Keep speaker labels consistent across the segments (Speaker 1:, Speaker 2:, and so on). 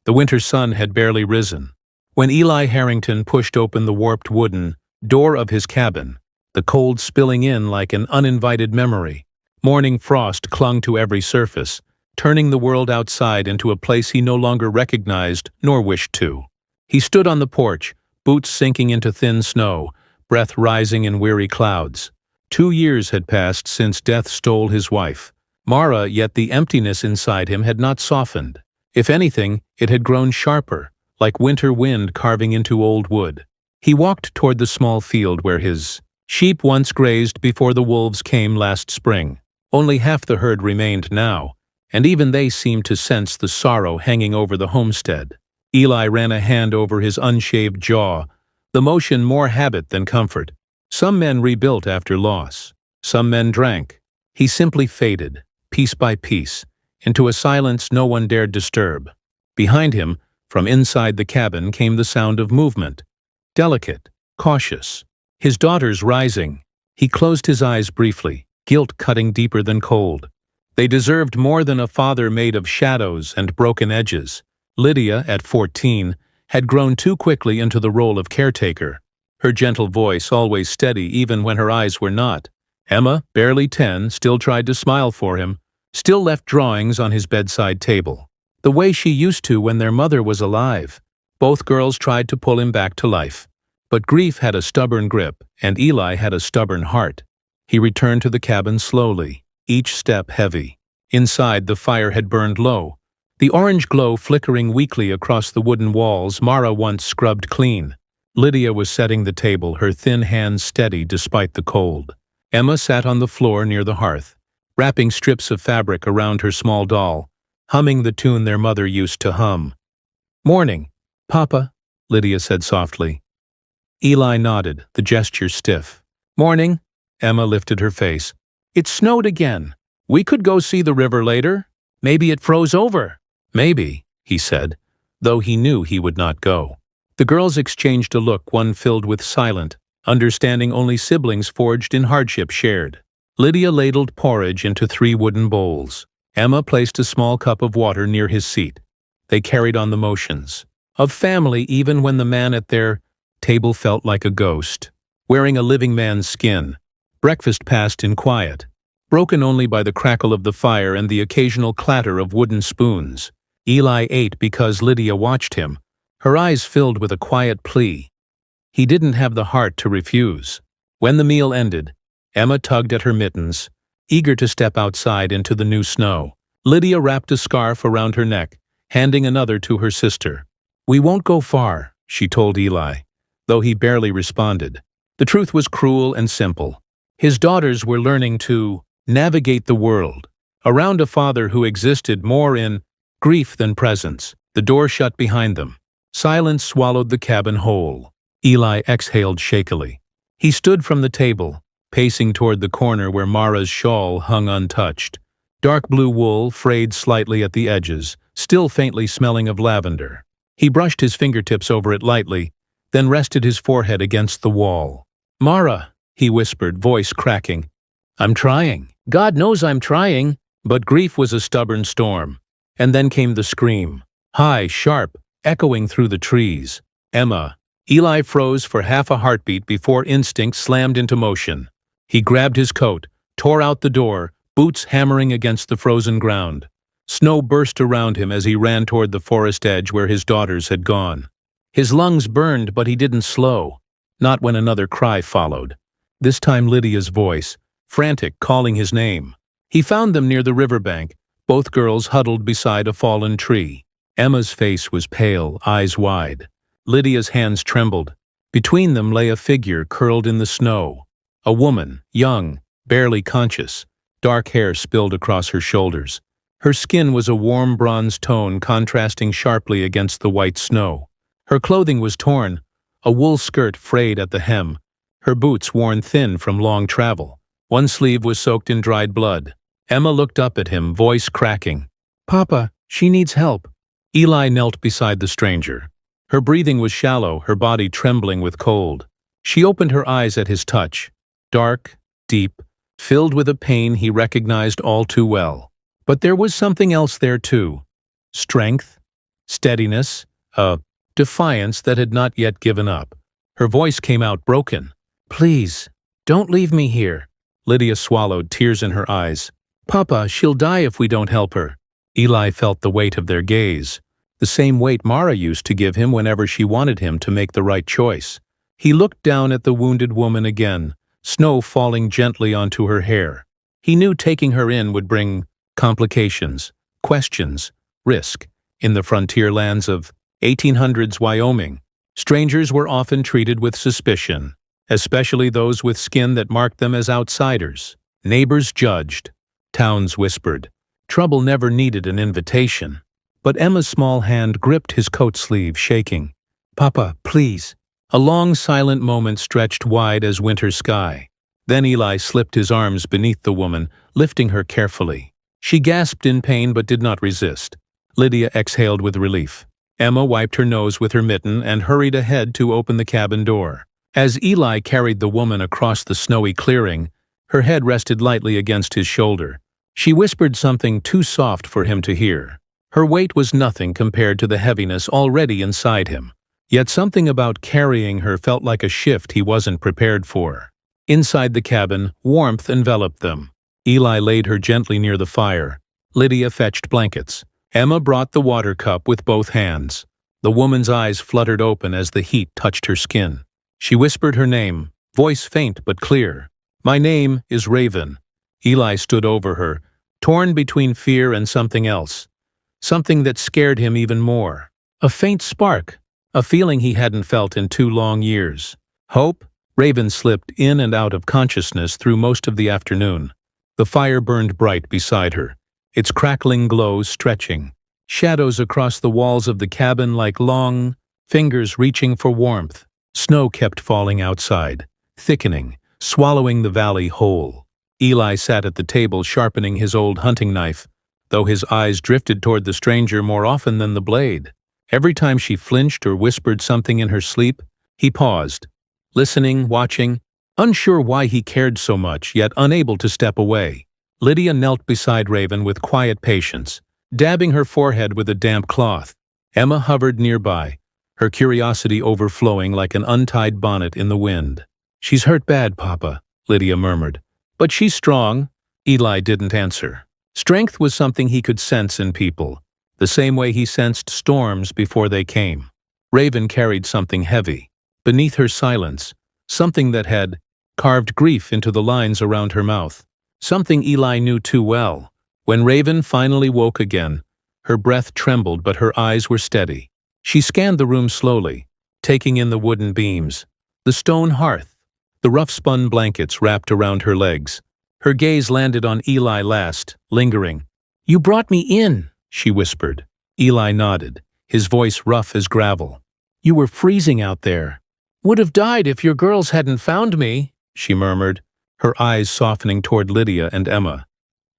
Speaker 1: The winter sun had barely risen. When Eli Harrington pushed open the warped wooden door of his cabin, the cold spilling in like an uninvited memory, morning frost clung to every surface, turning the world outside into a place he no longer recognized nor wished to. He stood on the porch, boots sinking into thin snow, breath rising in weary clouds. 2 years had passed since death stole his wife, Mara, yet the emptiness inside him had not softened. If anything, it had grown sharper, like winter wind carving into old wood. He walked toward the small field where his sheep once grazed before the wolves came last spring. Only half the herd remained now, and even they seemed to sense the sorrow hanging over the homestead. Eli ran a hand over his unshaved jaw, the motion more habit than comfort. Some men rebuilt after loss. Some men drank. He simply faded, piece by piece, into a silence no one dared disturb. Behind him, from inside the cabin, came the sound of movement. Delicate, cautious. His daughters rising. He closed his eyes briefly, guilt cutting deeper than cold. They deserved more than a father made of shadows and broken edges. Lydia, at 14, had grown too quickly into the role of caretaker, her gentle voice always steady even when her eyes were not. Emma, barely 10, still tried to smile for him, still left drawings on his bedside table, the way she used to when their mother was alive. Both girls tried to pull him back to life. But grief had a stubborn grip, and Eli had a stubborn heart. He returned to the cabin slowly, each step heavy. Inside, the fire had burned low, the orange glow flickering weakly across the wooden walls Mara once scrubbed clean. Lydia was setting the table, her thin hands steady despite the cold. Emma sat on the floor near the hearth, wrapping strips of fabric around her small doll, humming the tune their mother used to hum. "Morning, Papa," Lydia said softly. Eli nodded, the gesture stiff. "Morning." Emma lifted her face. "It snowed again. We could go see the river later. Maybe it froze over." "Maybe," he said, though he knew he would not go. The girls exchanged a look, one filled with silent, understanding only siblings forged in hardship shared. Lydia ladled porridge into 3 wooden bowls. Emma placed a small cup of water near his seat. They carried on the motions of family even when the man at their table felt like a ghost, wearing a living man's skin. Breakfast passed in quiet, broken only by the crackle of the fire and the occasional clatter of wooden spoons. Eli ate because Lydia watched him, her eyes filled with a quiet plea. He didn't have the heart to refuse. When the meal ended, Emma tugged at her mittens, eager to step outside into the new snow. Lydia wrapped a scarf around her neck, handing another to her sister. "We won't go far," she told Eli, though he barely responded. The truth was cruel and simple. His daughters were learning to navigate the world, around a father who existed more in grief than presence. The door shut behind them. Silence swallowed the cabin whole. Eli exhaled shakily. He stood from the table, pacing toward the corner where Mara's shawl hung untouched. Dark blue wool, frayed slightly at the edges, still faintly smelling of lavender. He brushed his fingertips over it lightly, then rested his forehead against the wall. "Mara," he whispered, voice cracking. "I'm trying. God knows I'm trying." But grief was a stubborn storm. And then came the scream, high, sharp, echoing through the trees. "Emma." Eli froze for half a heartbeat before instinct slammed into motion. He grabbed his coat, tore out the door, boots hammering against the frozen ground. Snow burst around him as he ran toward the forest edge where his daughters had gone. His lungs burned, but he didn't slow. Not when another cry followed. This time Lydia's voice, frantic, calling his name. He found them near the riverbank, both girls huddled beside a fallen tree. Emma's face was pale, eyes wide. Lydia's hands trembled. Between them lay a figure curled in the snow. A woman, young, barely conscious, dark hair spilled across her shoulders. Her skin was a warm bronze tone contrasting sharply against the white snow. Her clothing was torn, a wool skirt frayed at the hem, her boots worn thin from long travel. One sleeve was soaked in dried blood. Emma looked up at him, voice cracking. "Papa, she needs help." Eli knelt beside the stranger. Her breathing was shallow, her body trembling with cold. She opened her eyes at his touch, dark, deep, filled with a pain he recognized all too well. But there was something else there too. Strength, steadiness, a defiance that had not yet given up. Her voice came out broken. "Please, don't leave me here." Lydia swallowed, tears in her eyes. "Papa, she'll die if we don't help her." Eli felt the weight of their gaze, the same weight Mara used to give him whenever she wanted him to make the right choice. He looked down at the wounded woman again, snow falling gently onto her hair. He knew taking her in would bring complications, questions, risk. In the frontier lands of 1800s Wyoming, strangers were often treated with suspicion, especially those with skin that marked them as outsiders. Neighbors judged. Towns whispered. Trouble never needed an invitation. But Emma's small hand gripped his coat sleeve, shaking. "Papa, please." A long, silent moment stretched wide as winter sky. Then Eli slipped his arms beneath the woman, lifting her carefully. She gasped in pain but did not resist. Lydia exhaled with relief. Emma wiped her nose with her mitten and hurried ahead to open the cabin door. As Eli carried the woman across the snowy clearing, her head rested lightly against his shoulder. She whispered something too soft for him to hear. Her weight was nothing compared to the heaviness already inside him. Yet something about carrying her felt like a shift he wasn't prepared for. Inside the cabin, warmth enveloped them. Eli laid her gently near the fire. Lydia fetched blankets. Emma brought the water cup with both hands. The woman's eyes fluttered open as the heat touched her skin. She whispered her name, voice faint but clear. "My name is Raven." Eli stood over her, torn between fear and something else. Something that scared him even more. A faint spark, a feeling he hadn't felt in 2 long years. Hope? Raven slipped in and out of consciousness through most of the afternoon. The fire burned bright beside her, its crackling glow stretching. Shadows across the walls of the cabin like long fingers reaching for warmth. Snow kept falling outside, thickening, swallowing the valley whole. Eli sat at the table sharpening his old hunting knife, though his eyes drifted toward the stranger more often than the blade. Every time she flinched or whispered something in her sleep, he paused, listening, watching, unsure why he cared so much, yet unable to step away. Lydia knelt beside Raven with quiet patience, dabbing her forehead with a damp cloth. Emma hovered nearby, her curiosity overflowing like an untied bonnet in the wind. "She's hurt bad, Papa," Lydia murmured. "But she's strong." Eli didn't answer. Strength was something he could sense in people, the same way he sensed storms before they came. Raven carried something heavy. Beneath her silence, something that had carved grief into the lines around her mouth. Something Eli knew too well. When Raven finally woke again, her breath trembled but her eyes were steady. She scanned the room slowly, taking in the wooden beams, the stone hearth, the rough-spun blankets wrapped around her legs. Her gaze landed on Eli last, lingering. "You brought me in," she whispered. Eli nodded, his voice rough as gravel. "You were freezing out there." "Would have died if your girls hadn't found me," she murmured, her eyes softening toward Lydia and Emma.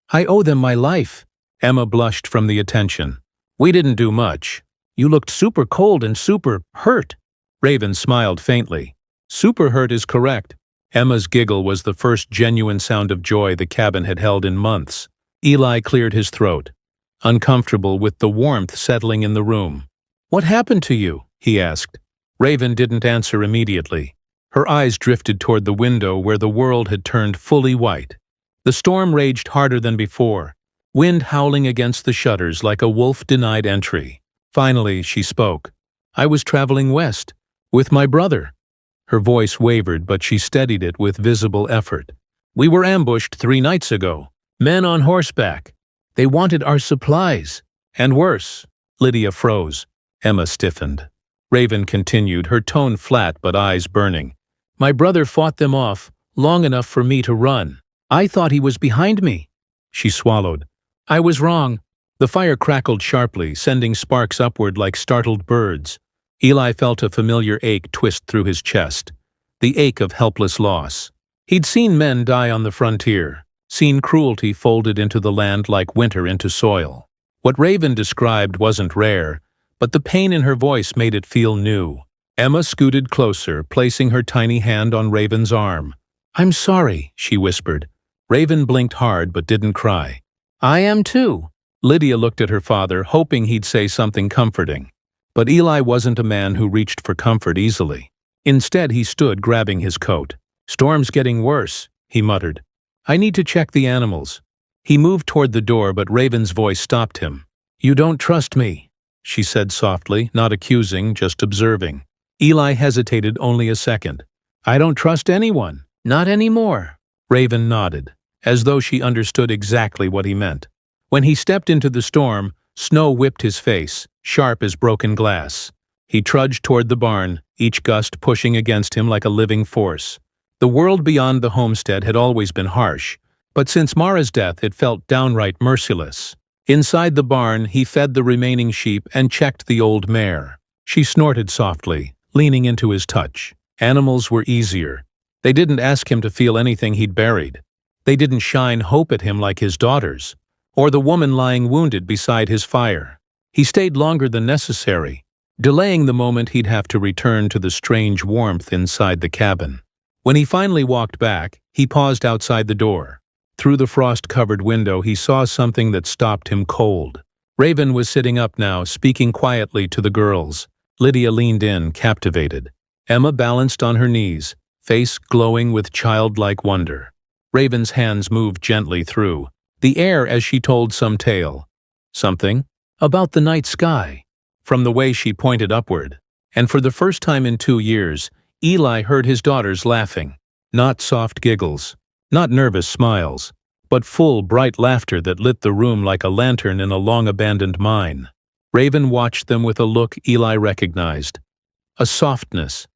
Speaker 1: "I owe them my life." Emma blushed from the attention. "We didn't do much. You looked super cold and super hurt." Raven smiled faintly. "Super hurt is correct." Emma's giggle was the first genuine sound of joy the cabin had held in months. Eli cleared his throat, uncomfortable with the warmth settling in the room. "What happened to you?" he asked. Raven didn't answer immediately. Her eyes drifted toward the window where the world had turned fully white. The storm raged harder than before, wind howling against the shutters like a wolf denied entry. Finally, she spoke. "I was traveling west, with my brother." Her voice wavered, but she steadied it with visible effort. "We were ambushed 3 nights ago. Men on horseback. They wanted our supplies. And worse." Lydia froze. Emma stiffened. Raven continued, her tone flat but eyes burning. "My brother fought them off, long enough for me to run. I thought he was behind me." She swallowed. "I was wrong." The fire crackled sharply, sending sparks upward like startled birds. Eli felt a familiar ache twist through his chest, the ache of helpless loss. He'd seen men die on the frontier, seen cruelty folded into the land like winter into soil. What Raven described wasn't rare, but the pain in her voice made it feel new. Emma scooted closer, placing her tiny hand on Raven's arm. "I'm sorry," she whispered. Raven blinked hard but didn't cry. "I am too." Lydia looked at her father, hoping he'd say something comforting. But Eli wasn't a man who reached for comfort easily. Instead, he stood grabbing his coat. "Storm's getting worse," he muttered. "I need to check the animals." He moved toward the door, but Raven's voice stopped him. "You don't trust me," she said softly, not accusing, just observing. Eli hesitated only a second. "I don't trust anyone. Not anymore." Raven nodded, as though she understood exactly what he meant. When he stepped into the storm, snow whipped his face, sharp as broken glass. He trudged toward the barn, each gust pushing against him like a living force. The world beyond the homestead had always been harsh, but since Mara's death it felt downright merciless. Inside the barn, he fed the remaining sheep and checked the old mare. She snorted softly, leaning into his touch. Animals were easier. They didn't ask him to feel anything he'd buried. They didn't shine hope at him like his daughters, or the woman lying wounded beside his fire. He stayed longer than necessary, delaying the moment he'd have to return to the strange warmth inside the cabin. When he finally walked back, he paused outside the door. Through the frost-covered window, he saw something that stopped him cold. Raven was sitting up now, speaking quietly to the girls. Lydia leaned in, captivated. Emma balanced on her knees, face glowing with childlike wonder. Raven's hands moved gently through the air as she told some tale. Something about the night sky, from the way she pointed upward. And for the first time in 2 years, Eli heard his daughters laughing. Not soft giggles, not nervous smiles, but full, bright laughter that lit the room like a lantern in a long-abandoned mine. Raven watched them with a look Eli recognized. A softness,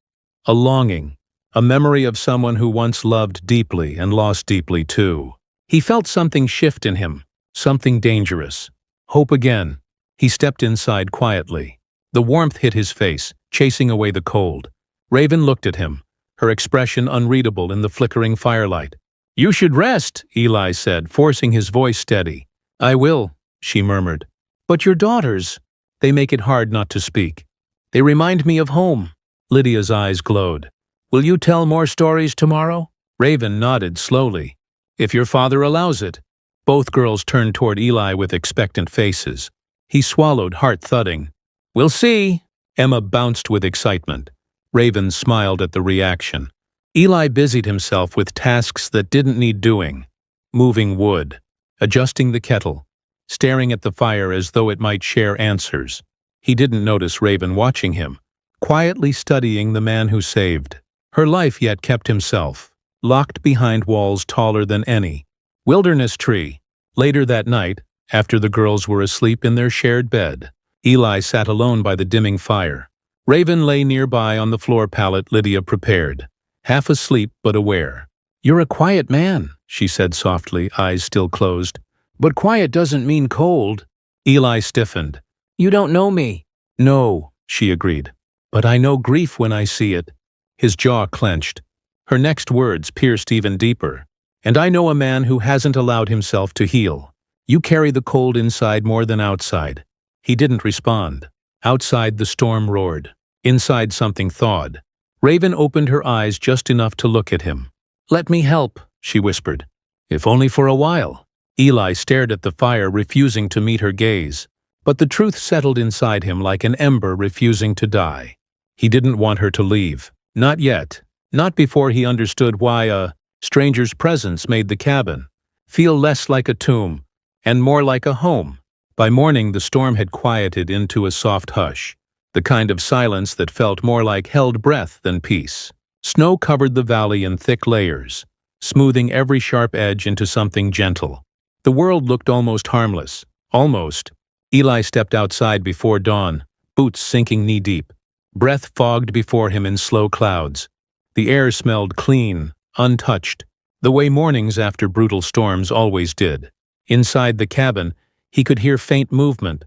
Speaker 1: a longing, a memory of someone who once loved deeply and lost deeply too. He felt something shift in him, something dangerous. Hope again. He stepped inside quietly. The warmth hit his face, chasing away the cold. Raven looked at him, her expression unreadable in the flickering firelight. "You should rest," Eli said, forcing his voice steady. "I will," she murmured. "But your daughters, they make it hard not to speak. They remind me of home." Lydia's eyes glowed. "Will you tell more stories tomorrow?" Raven nodded slowly. "If your father allows it." Both girls turned toward Eli with expectant faces. He swallowed, heart thudding. "We'll see." Emma bounced with excitement. Raven smiled at the reaction. Eli busied himself with tasks that didn't need doing. Moving wood, adjusting the kettle, staring at the fire as though it might share answers. He didn't notice Raven watching him, quietly studying the man who saved her life yet kept himself, locked behind walls taller than any. Wilderness tree. Later that night, after the girls were asleep in their shared bed, Eli sat alone by the dimming fire. Raven lay nearby on the floor pallet Lydia prepared, half asleep but aware. "You're a quiet man," she said softly, eyes still closed. "But quiet doesn't mean cold." Eli stiffened. "You don't know me." "No," she agreed. "But I know grief when I see it." His jaw clenched. Her next words pierced even deeper. "And I know a man who hasn't allowed himself to heal. You carry the cold inside more than outside." He didn't respond. Outside the storm roared. Inside something thawed. Raven opened her eyes just enough to look at him. "Let me help," she whispered. "If only for a while." Eli stared at the fire, refusing to meet her gaze. But the truth settled inside him like an ember refusing to die. He didn't want her to leave. Not yet. Not before he understood why a stranger's presence made the cabin feel less like a tomb and more like a home. By morning, the storm had quieted into a soft hush, the kind of silence that felt more like held breath than peace. Snow covered the valley in thick layers, smoothing every sharp edge into something gentle. The world looked almost harmless. Almost. Eli stepped outside before dawn, boots sinking knee-deep. Breath fogged before him in slow clouds. The air smelled clean, untouched, the way mornings after brutal storms always did. Inside the cabin, he could hear faint movement.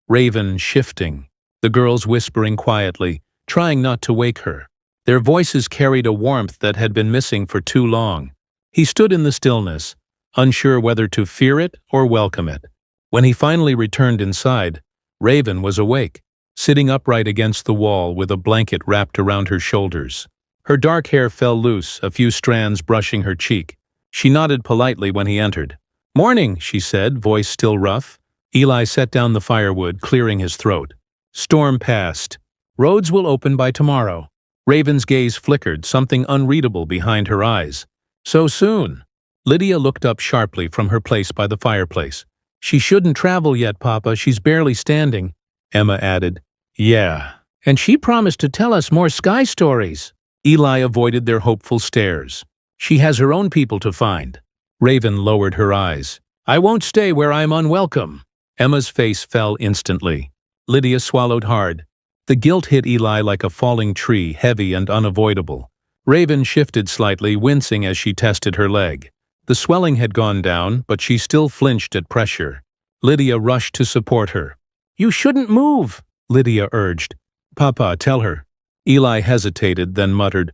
Speaker 1: Raven shifting, the girls whispering quietly, trying not to wake her. Their voices carried a warmth that had been missing for too long. He stood in the stillness, unsure whether to fear it or welcome it. When he finally returned inside, Raven was awake, sitting upright against the wall with a blanket wrapped around her shoulders. Her dark hair fell loose, a few strands brushing her cheek. She nodded politely when he entered. "Morning," she said, voice still rough. Eli set down the firewood, clearing his throat. Storm passed. Roads will open by tomorrow. Raven's gaze flickered, something unreadable behind her eyes. So soon? Lydia looked up sharply from her place by the fireplace. She shouldn't travel yet, Papa. She's barely standing. Emma added. Yeah. And she promised to tell us more sky stories. Eli avoided their hopeful stares. She has her own people to find. Raven lowered her eyes. I won't stay where I'm unwelcome. Emma's face fell instantly. Lydia swallowed hard. The guilt hit Eli like a falling tree, heavy and unavoidable. Raven shifted slightly, wincing as she tested her leg. The swelling had gone down, but she still flinched at pressure. Lydia rushed to support her. You shouldn't move, Lydia urged. Papa, tell her. Eli hesitated, then muttered,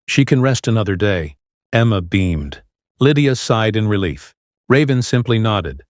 Speaker 1: She can rest another day. Emma beamed. Lydia sighed in relief. Raven simply nodded,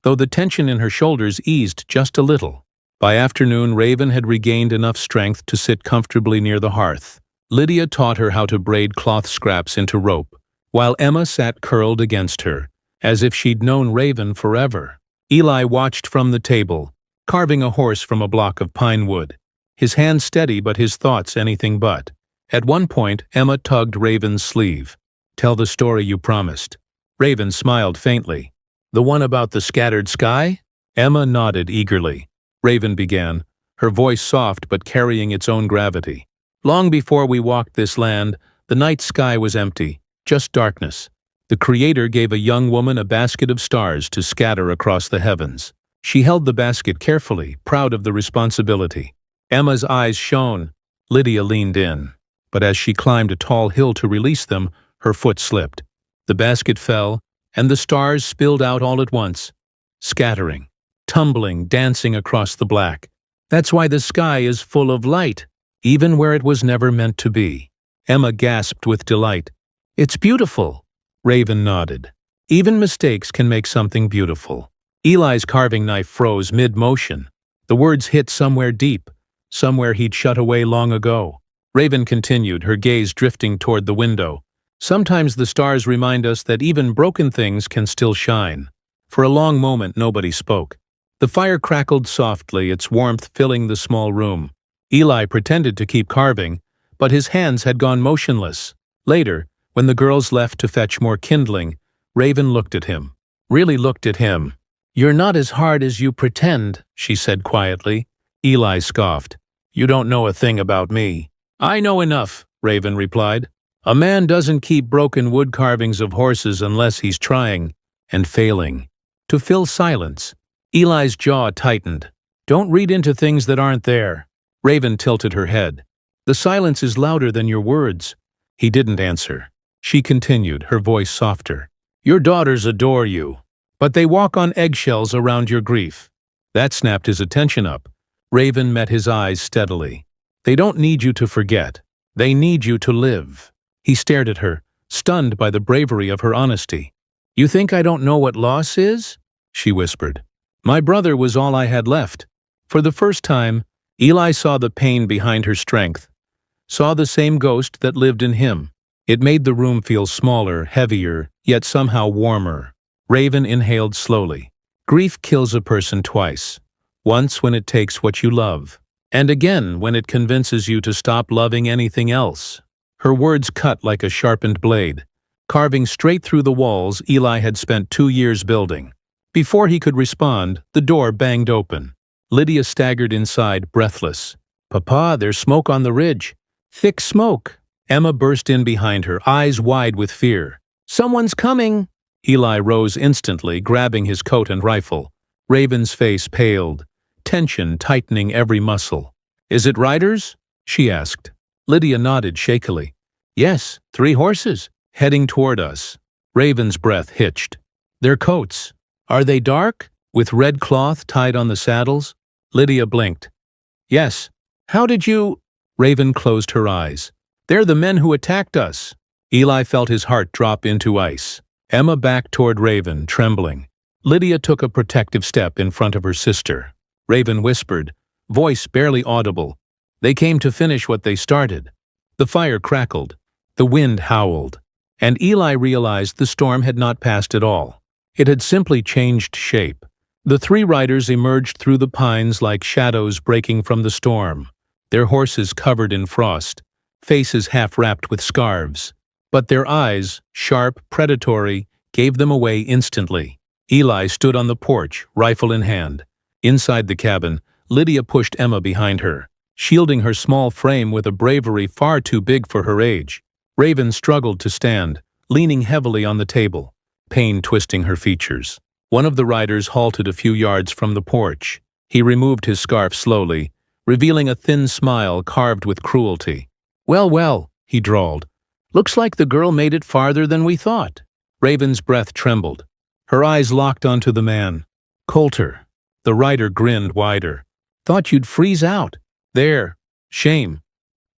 Speaker 1: though the tension in her shoulders eased just a little. By afternoon, Raven had regained enough strength to sit comfortably near the hearth. Lydia taught her how to braid cloth scraps into rope, while Emma sat curled against her, as if she'd known Raven forever. Eli watched from the table, carving a horse from a block of pine wood. His hands steady, but his thoughts anything but. At one point, Emma tugged Raven's sleeve. Tell the story you promised. Raven smiled faintly. The one about the scattered sky? Emma nodded eagerly. Raven began, her voice soft but carrying its own gravity. Long before we walked this land, the night sky was empty, just darkness. The Creator gave a young woman a basket of stars to scatter across the heavens. She held the basket carefully, proud of the responsibility. Emma's eyes shone. Lydia leaned in, but as she climbed a tall hill to release them, her foot slipped. The basket fell, and the stars spilled out all at once, scattering, tumbling, dancing across the black. That's why the sky is full of light, even where it was never meant to be. Emma gasped with delight. It's beautiful. Raven nodded. Even mistakes can make something beautiful. Eli's carving knife froze mid-motion. The words hit somewhere deep, somewhere he'd shut away long ago. Raven continued, her gaze drifting toward the window. Sometimes the stars remind us that even broken things can still shine. For a long moment, nobody spoke. The fire crackled softly, its warmth filling the small room. Eli pretended to keep carving, but his hands had gone motionless. Later, when the girls left to fetch more kindling, Raven looked at him. Really looked at him. You're not as hard as you pretend, she said quietly. Eli scoffed. You don't know a thing about me. I know enough, Raven replied. A man doesn't keep broken wood carvings of horses unless he's trying, and failing, to fill silence. Eli's jaw tightened. Don't read into things that aren't there. Raven tilted her head. The silence is louder than your words. He didn't answer. She continued, her voice softer. Your daughters adore you, but they walk on eggshells around your grief. That snapped his attention up. Raven met his eyes steadily. They don't need you to forget. They need you to live. He stared at her, stunned by the bravery of her honesty. You think I don't know what loss is? She whispered. My brother was all I had left. For the first time, Eli saw the pain behind her strength, saw the same ghost that lived in him. It made the room feel smaller, heavier, yet somehow warmer. Raven inhaled slowly. Grief kills a person twice. Once when it takes what you love, and again when it convinces you to stop loving anything else. Her words cut like a sharpened blade, carving straight through the walls Eli had spent 2 years building. Before he could respond, the door banged open. Lydia staggered inside, breathless. Papa, there's smoke on the ridge. Thick smoke. Emma burst in behind her, eyes wide with fear. Someone's coming. Eli rose instantly, grabbing his coat and rifle. Raven's face paled, tension tightening every muscle. Is it riders? She asked. Lydia nodded shakily. Yes, 3 horses, heading toward us. Raven's breath hitched. Their coats. Are they dark, with red cloth tied on the saddles? Lydia blinked. Yes. How did you? Raven closed her eyes. They're the men who attacked us. Eli felt his heart drop into ice. Emma backed toward Raven, trembling. Lydia took a protective step in front of her sister. Raven whispered, voice barely audible. They came to finish what they started. The fire crackled. The wind howled. And Eli realized the storm had not passed at all. It had simply changed shape. The three riders emerged through the pines like shadows breaking from the storm, their horses covered in frost, faces half wrapped with scarves. But their eyes, sharp, predatory, gave them away instantly. Eli stood on the porch, rifle in hand. Inside the cabin, Lydia pushed Emma behind her, shielding her small frame with a bravery far too big for her age. Raven struggled to stand, leaning heavily on the table, pain twisting her features. One of the riders halted a few yards from the porch. He removed his scarf slowly, revealing a thin smile carved with cruelty. "Well, well," he drawled. "Looks like the girl made it farther than we thought." Raven's breath trembled. Her eyes locked onto the man. "Coulter." The rider grinned wider. "Thought you'd freeze out." "There. Shame.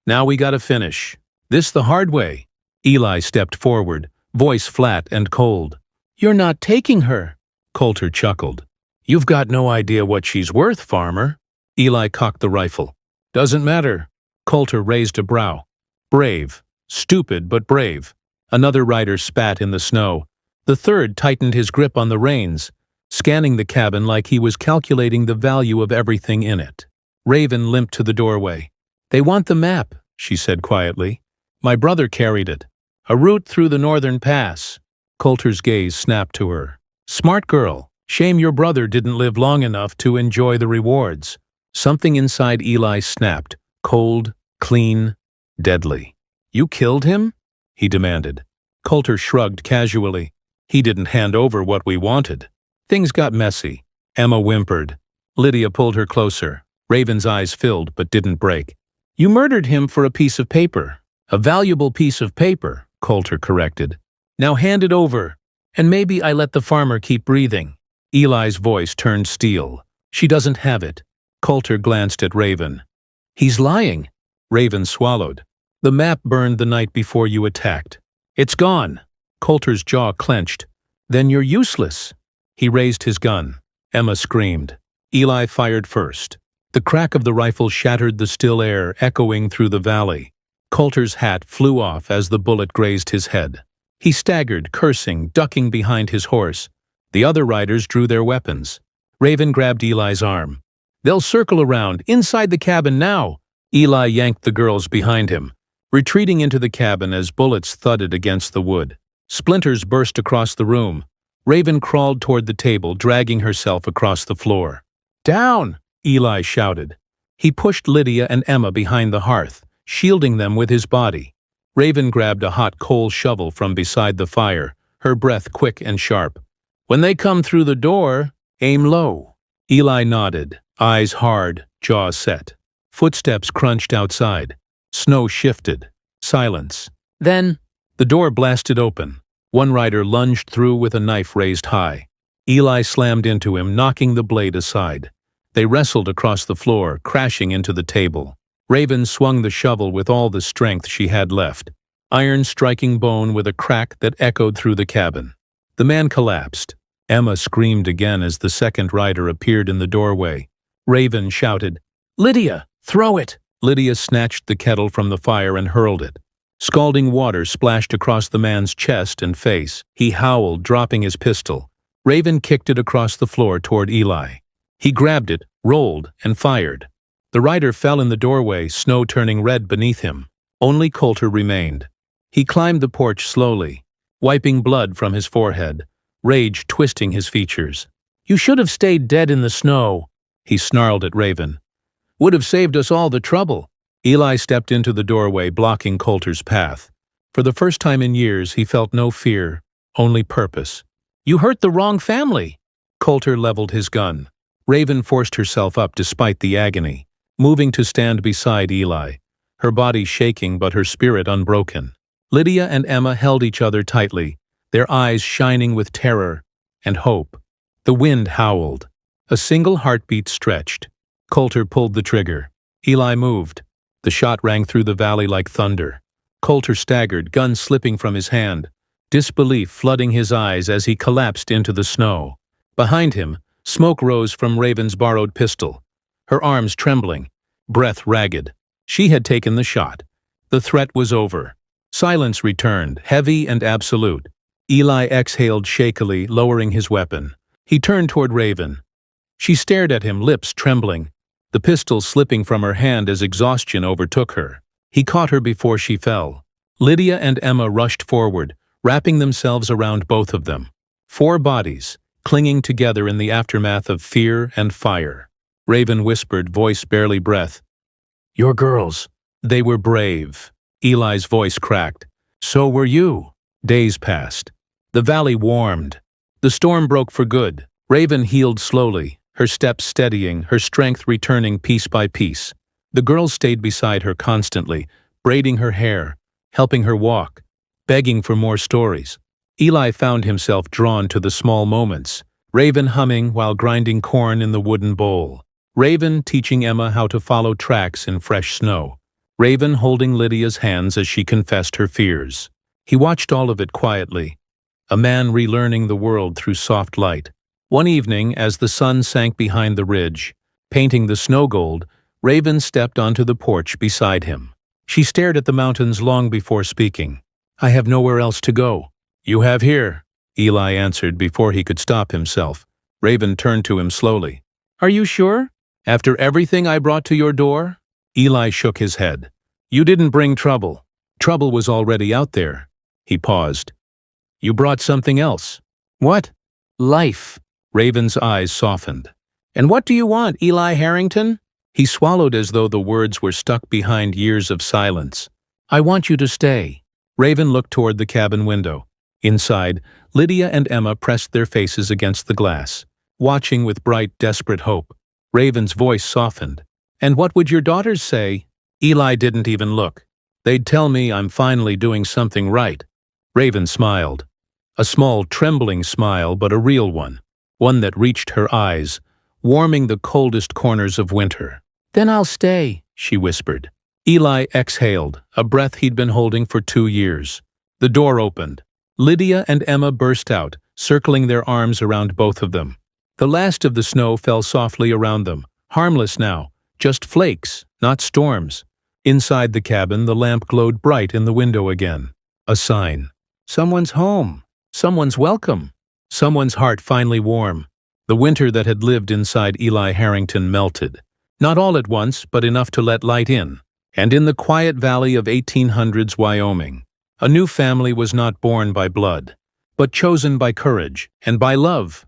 Speaker 1: Now we gotta finish this the hard way." Eli stepped forward, voice flat and cold. "You're not taking her." Coulter chuckled. "You've got no idea what she's worth, farmer." Eli cocked the rifle. "Doesn't matter." Coulter raised a brow. "Brave. Stupid, but brave." Another rider spat in the snow. The third tightened his grip on the reins, scanning the cabin like he was calculating the value of everything in it. Raven limped to the doorway. "They want the map," she said quietly. "My brother carried it. A route through the northern pass." Coulter's gaze snapped to her. "Smart girl. Shame your brother didn't live long enough to enjoy the rewards." Something inside Eli snapped, cold, clean, deadly. "You killed him?" he demanded. Coulter shrugged casually. "He didn't hand over what we wanted." Things got messy. Emma whimpered. Lydia pulled her closer. Raven's eyes filled but didn't break. "You murdered him for a piece of paper." "A valuable piece of paper," Coulter corrected. "Now hand it over, and maybe I let the farmer keep breathing." Eli's voice turned steel. "She doesn't have it." Coulter glanced at Raven. "He's lying." Raven swallowed. "The map burned the night before you attacked." "It's gone." Coulter's jaw clenched. "Then you're useless." He raised his gun. Emma screamed. Eli fired first. The crack of the rifle shattered the still air, echoing through the valley. Coulter's hat flew off as the bullet grazed his head. He staggered, cursing, ducking behind his horse. The other riders drew their weapons. Raven grabbed Eli's arm. "They'll circle around, inside the cabin now." Eli yanked the girls behind him, retreating into the cabin as bullets thudded against the wood. Splinters burst across the room. Raven crawled toward the table, dragging herself across the floor. "Down!" Eli shouted. He pushed Lydia and Emma behind the hearth, shielding them with his body. Raven grabbed a hot coal shovel from beside the fire, her breath quick and sharp. "When they come through the door, aim low." Eli nodded, eyes hard, jaw set. Footsteps crunched outside. Snow shifted. Silence. Then, the door blasted open. One rider lunged through with a knife raised high. Eli slammed into him, knocking the blade aside. They wrestled across the floor, crashing into the table. Raven swung the shovel with all the strength she had left, iron striking bone with a crack that echoed through the cabin. The man collapsed. Emma screamed again as the second rider appeared in the doorway. Raven shouted, "Lydia, throw it!" Lydia snatched the kettle from the fire and hurled it. Scalding water splashed across the man's chest and face. He howled, dropping his pistol. Raven kicked it across the floor toward Eli. He grabbed it, rolled, and fired. The rider fell in the doorway, snow turning red beneath him. Only Coulter remained. He climbed the porch slowly, wiping blood from his forehead, rage twisting his features. "You should have stayed dead in the snow," he snarled at Raven. "Would have saved us all the trouble." Eli stepped into the doorway, blocking Coulter's path. For the first time in years, he felt no fear, only purpose. "You hurt the wrong family." Coulter leveled his gun. Raven forced herself up despite the agony, moving to stand beside Eli, her body shaking but her spirit unbroken. Lydia and Emma held each other tightly, their eyes shining with terror and hope. The wind howled. A single heartbeat stretched. Coulter pulled the trigger. Eli moved. The shot rang through the valley like thunder. Coulter staggered, gun slipping from his hand, disbelief flooding his eyes as he collapsed into the snow. Behind him, smoke rose from Raven's borrowed pistol, her arms trembling, breath ragged. She had taken the shot. The threat was over. Silence returned, heavy and absolute. Eli exhaled shakily, lowering his weapon. He turned toward Raven. She stared at him, lips trembling, the pistol slipping from her hand as exhaustion overtook her. He caught her before she fell. Lydia and Emma rushed forward, wrapping themselves around both of them. 4 bodies, clinging together in the aftermath of fear and fire. Raven whispered, voice barely breath. "Your girls." "They were brave." Eli's voice cracked. "So were you." Days passed. The valley warmed. The storm broke for good. Raven healed slowly, her steps steadying, her strength returning piece by piece. The girls stayed beside her constantly, braiding her hair, helping her walk, begging for more stories. Eli found himself drawn to the small moments, Raven humming while grinding corn in the wooden bowl. Raven teaching Emma how to follow tracks in fresh snow. Raven holding Lydia's hands as she confessed her fears. He watched all of it quietly, a man relearning the world through soft light. One evening, as the sun sank behind the ridge, painting the snow gold, Raven stepped onto the porch beside him. She stared at the mountains long before speaking. "I have nowhere else to go." "You have here," Eli answered before he could stop himself. Raven turned to him slowly. "Are you sure? After everything I brought to your door?" Eli shook his head. "You didn't bring trouble. Trouble was already out there." He paused. "You brought something else." "What?" "Life." Raven's eyes softened. "And what do you want, Eli Harrington?" He swallowed as though the words were stuck behind years of silence. "I want you to stay." Raven looked toward the cabin window. Inside, Lydia and Emma pressed their faces against the glass, watching with bright, desperate hope. Raven's voice softened. "And what would your daughters say?" Eli didn't even look. "They'd tell me I'm finally doing something right." Raven smiled. A small, trembling smile, but a real one. One that reached her eyes, warming the coldest corners of winter. "Then I'll stay," she whispered. Eli exhaled, a breath he'd been holding for 2 years. The door opened. Lydia and Emma burst out, circling their arms around both of them. The last of the snow fell softly around them, harmless now, just flakes, not storms. Inside the cabin, the lamp glowed bright in the window again. A sign. Someone's home. Someone's welcome. Someone's heart finally warm. The winter that had lived inside Eli Harrington melted. Not all at once, but enough to let light in. And in the quiet valley of 1800s Wyoming, a new family was not born by blood, but chosen by courage and by love.